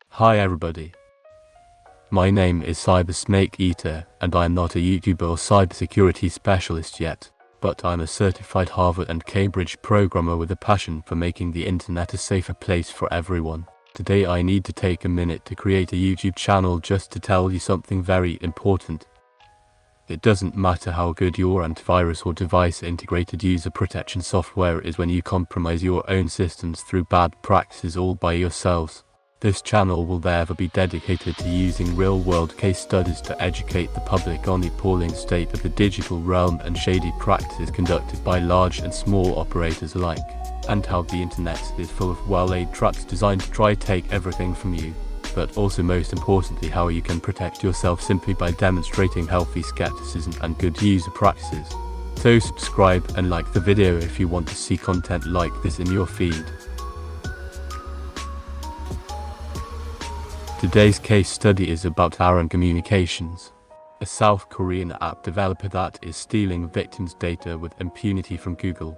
Hi everybody. My name is Cyber Snake Eater, and I am not a YouTuber or cybersecurity specialist yet, but I'm a certified Harvard and Cambridge programmer with a passion for making the internet a safer place for everyone. Today I need to take a minute to create a YouTube channel just to tell you something very important. It doesn't matter how good your antivirus or device integrated user protection software is when you compromise your own systems through bad practices all by yourselves. This channel will therefore be dedicated to using real-world case studies to educate the public on the appalling state of the digital realm and shady practices conducted by large and small operators alike, and how the internet is full of well-laid traps designed to try to take everything from you, but also most importantly how you can protect yourself simply by demonstrating healthy skepticism and good user practices. So subscribe and like the video if you want to see content like this in your feed. Today's case study is about Arum Communications, a South Korean app developer that is stealing victims' data with impunity from Google.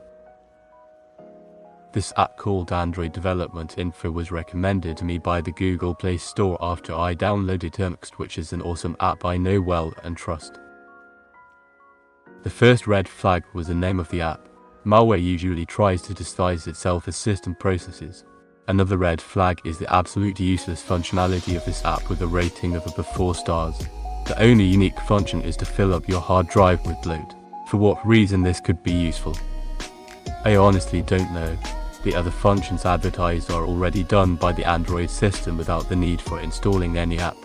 This app called Android Development Info was recommended to me by the Google Play Store after I downloaded Unsuspecting, which is an awesome app I know well and trust. The first red flag was the name of the app. Malware usually tries to disguise itself as system processes. Another red flag is the absolute useless functionality of this app with a rating of above 4 stars. The only unique function is to fill up your hard drive with bloat. For what reason this could be useful? I honestly don't know. The other functions advertised are already done by the Android system without the need for installing any app.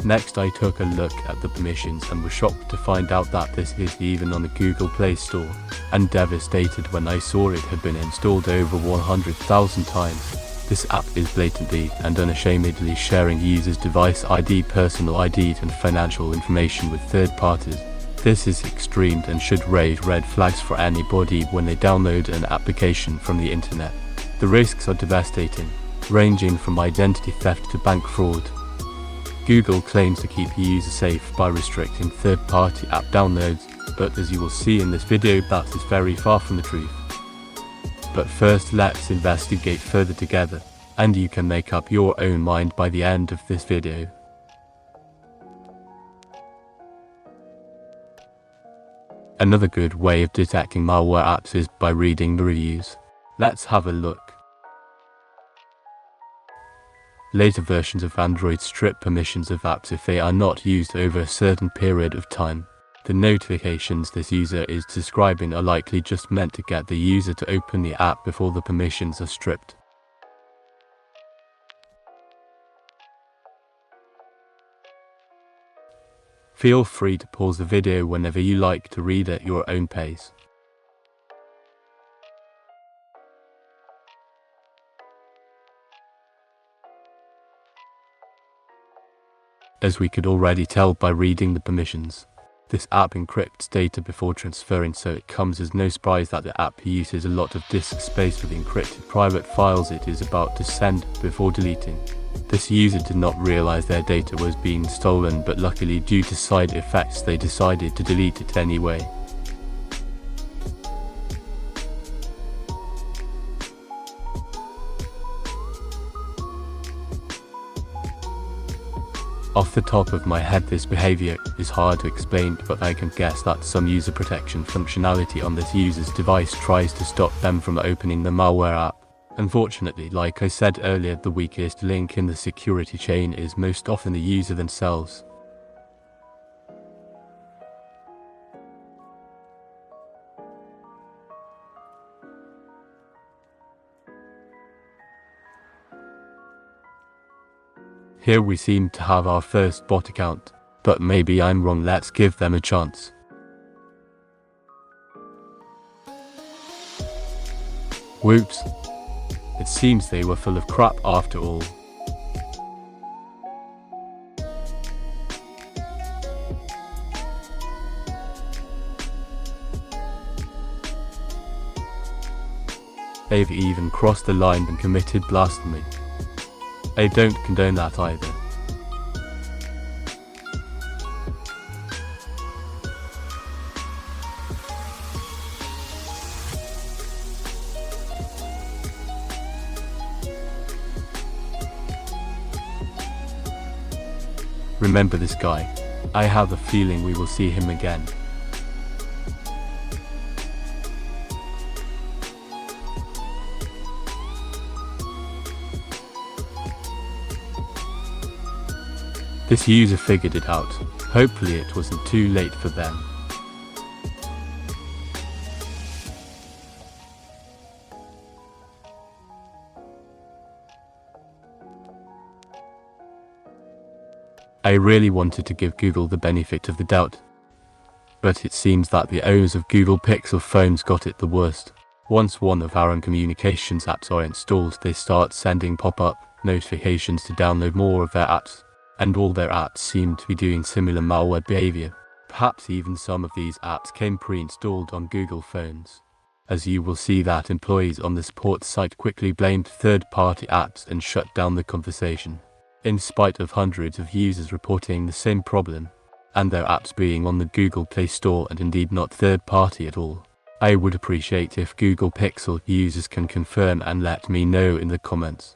Next I took a look at the permissions and was shocked to find out that this is even on the Google Play Store, and devastated when I saw it had been installed over 100,000 times. This app is blatantly and unashamedly sharing users' device ID, personal ID and financial information with third parties. This is extreme and should raise red flags for anybody when they download an application from the internet. The risks are devastating, ranging from identity theft to bank fraud. Google claims to keep users safe by restricting third-party app downloads, but as you will see in this video, that is very far from the truth. But first let's investigate further together, and you can make up your own mind by the end of this video. Another good way of detecting malware apps is by reading the reviews. Let's have a look. Later versions of Android strip permissions of apps if they are not used over a certain period of time. The notifications this user is describing are likely just meant to get the user to open the app before the permissions are stripped. Feel free to pause the video whenever you like to read at your own pace. As we could already tell by reading the permissions, this app encrypts data before transferring, so it comes as no surprise that the app uses a lot of disk space for the encrypted private files it is about to send before deleting. This user did not realize their data was being stolen, but luckily due to side effects they decided to delete it anyway. Off the top of my head, this behavior is hard to explain, but I can guess that some user protection functionality on this user's device tries to stop them from opening the malware app. Unfortunately, like I said earlier, the weakest link in the security chain is most often the user themselves. Here we seem to have our first bot account, but maybe I'm wrong. Let's give them a chance. Whoops. It seems they were full of crap after all. They've even crossed the line and committed blasphemy. I don't condone that either. Remember this guy. I have a feeling we will see him again. This user figured it out. Hopefully it wasn't too late for them. I really wanted to give Google the benefit of the doubt, but it seems that the owners of Google Pixel phones got it the worst. Once one of Arum Communications apps are installed, they start sending pop-up notifications to download more of their apps, and all their apps seem to be doing similar malware behavior. Perhaps even some of these apps came pre-installed on Google phones. As you will see that employees on the support site quickly blamed third-party apps and shut down the conversation, in spite of hundreds of users reporting the same problem, and their apps being on the Google Play Store and indeed not third-party at all. I would appreciate if Google Pixel users can confirm and let me know in the comments.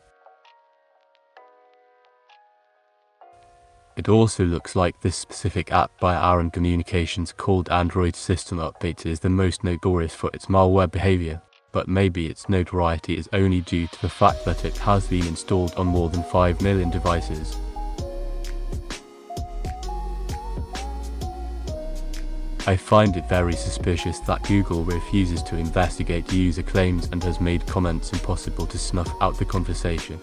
It also looks like this specific app by Arum Communications called Android System Update is the most notorious for its malware behavior, but maybe its notoriety is only due to the fact that it has been installed on more than 5 million devices. I find it very suspicious that Google refuses to investigate user claims and has made comments impossible to snuff out the conversation.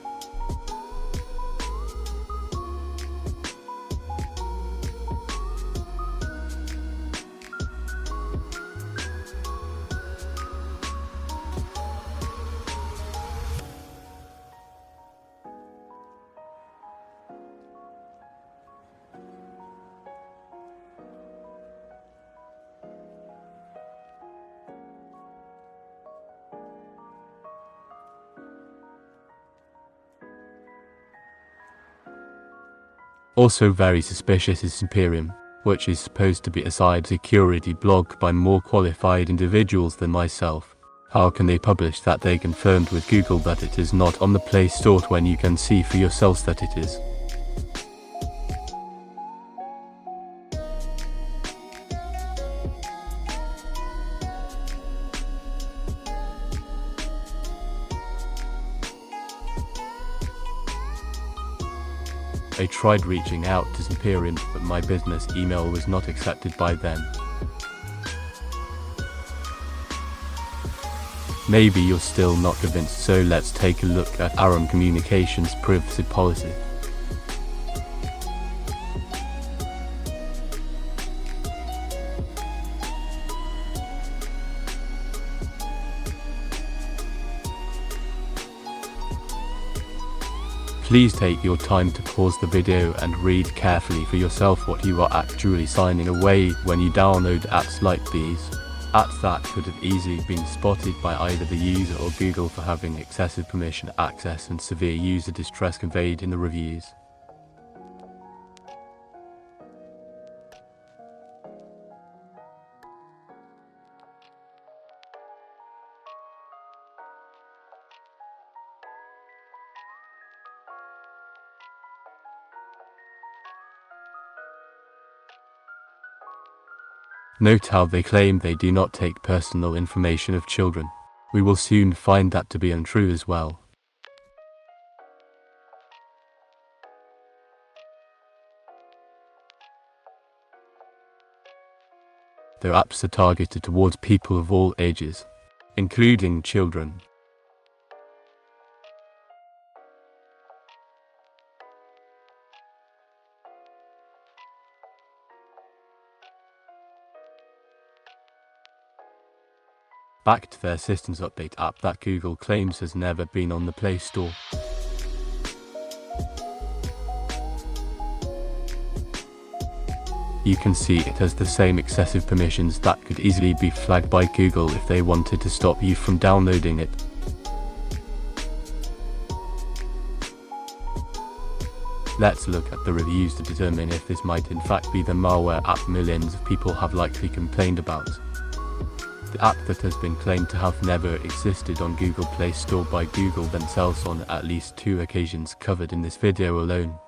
Also very suspicious is Imperium, which is supposed to be a cybersecurity blog by more qualified individuals than myself. How can they publish that they confirmed with Google that it is not on the Play Store when you can see for yourselves that it is? I tried reaching out to Imperium, but my business email was not accepted by them. Maybe you're still not convinced, so let's take a look at Arum Communications' privacy policy. Please take your time to pause the video and read carefully for yourself what you are actually signing away when you download apps like these. Apps that could have easily been spotted by either the user or Google for having excessive permission access and severe user distress conveyed in the reviews. Note how they claim they do not take personal information of children. We will soon find that to be untrue as well. Their apps are targeted towards people of all ages, including children. Back to their Systems Update app that Google claims has never been on the Play Store. You can see it has the same excessive permissions that could easily be flagged by Google if they wanted to stop you from downloading it. Let's look at the reviews to determine if this might in fact be the malware app millions of people have likely complained about. The app that has been claimed to have never existed on Google Play Store by Google themselves on at least 2 occasions covered in this video alone.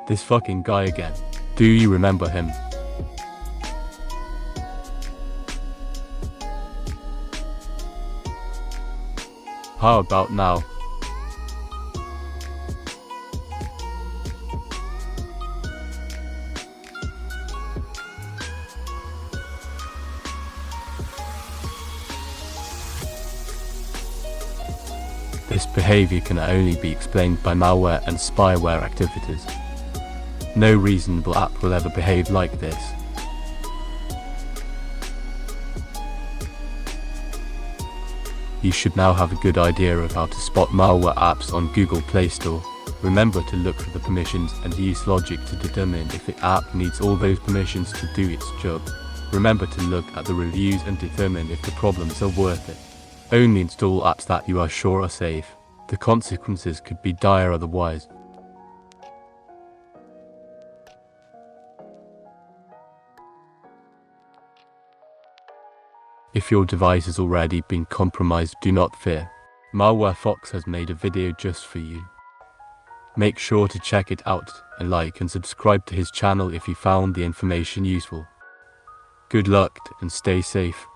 This fucking guy again. Do you remember him? How about now? This behavior can only be explained by malware and spyware activities. No reasonable app will ever behave like this. You should now have a good idea of how to spot malware apps on Google Play Store. Remember to look for the permissions and use logic to determine if the app needs all those permissions to do its job. Remember to look at the reviews and determine if the problems are worth it. Only install apps that you are sure are safe. The consequences could be dire otherwise. If your device has already been compromised, do not fear. Malware Fox has made a video just for you. Make sure to check it out and like and subscribe to his channel if you found the information useful. Good luck and stay safe.